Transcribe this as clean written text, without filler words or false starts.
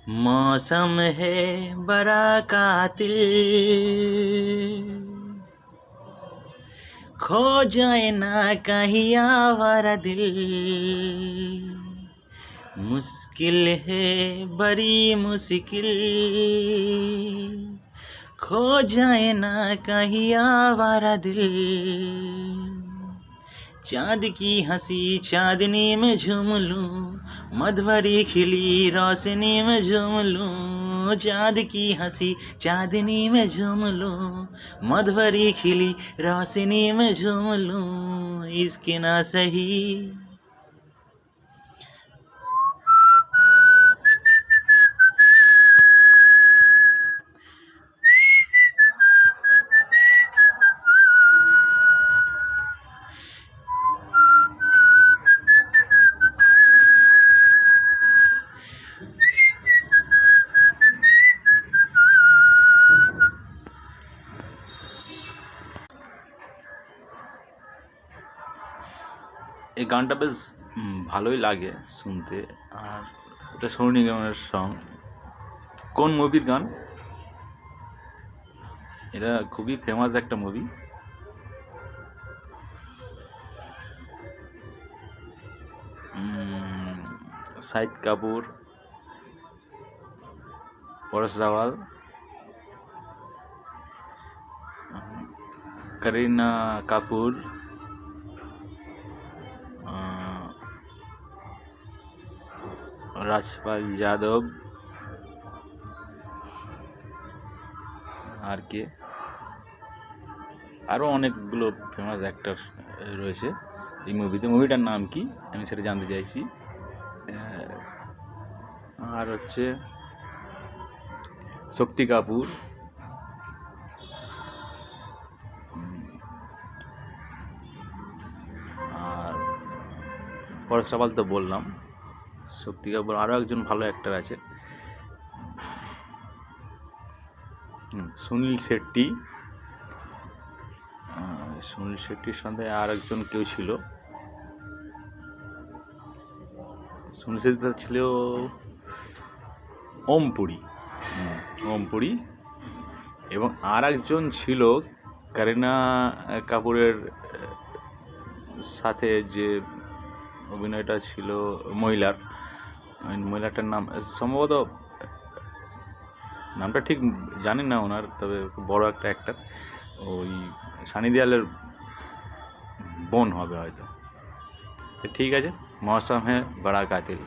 मौसम है बड़ा कातिल, खो जाए ना कहीं आवारा दिल। मुश्किल है बड़ी मुश्किल, खो जाए ना कहीं आवारा दिल। चाँद की हंसी चांदनी में झूम लूं, मधुवरी खिली रोशनी में झूम लूं। चाँद की हंसी चांदनी में झूम लूं, मधुवरी खिली रोशनी में झूम लूं। इश्क ना सही এই গানটা বেশ ভালোই লাগে শুনতে। আর এটা সোনু নিগমের সং। কোন মুভির গান? এটা খুবই ফেমাস একটা মুভি। শাহিদ কাপুর, পরেশ রাওয়াল, করিনা কাপুর, রাজপাল যাদব, আর কে আরও অনেকগুলো ফেমাস অ্যাক্টর রয়েছে এই মুভিতে। মুভিটার নাম কি আমি সেটা জানতে চাইছি। আর হচ্ছে শক্তি কাপুর, আর পরেশ রাওয়াল তো বললাম, শক্তি কাপুর, আরও একজন ভালো অ্যাক্টর আছে সুনীল শেট্টি। সুনীল শেট্টির সঙ্গে আর একজন কেউ ছিল, সুনীল শেট্টি ছিল ওম পুরী, এবং আর একজন ছিল করিনা কাপুরের সাথে যে অভিনয়টা ছিল মহিলাটার নাম সম্ভবত, নামটা ঠিক জানি না ওনার, তবে বড় একটা অ্যাক্টর, ওই সানি দেওয়ালের বোন হবে হয়তো। তো ঠিক আছে, মৌসম হ্যাঁ বড়া কাতিল।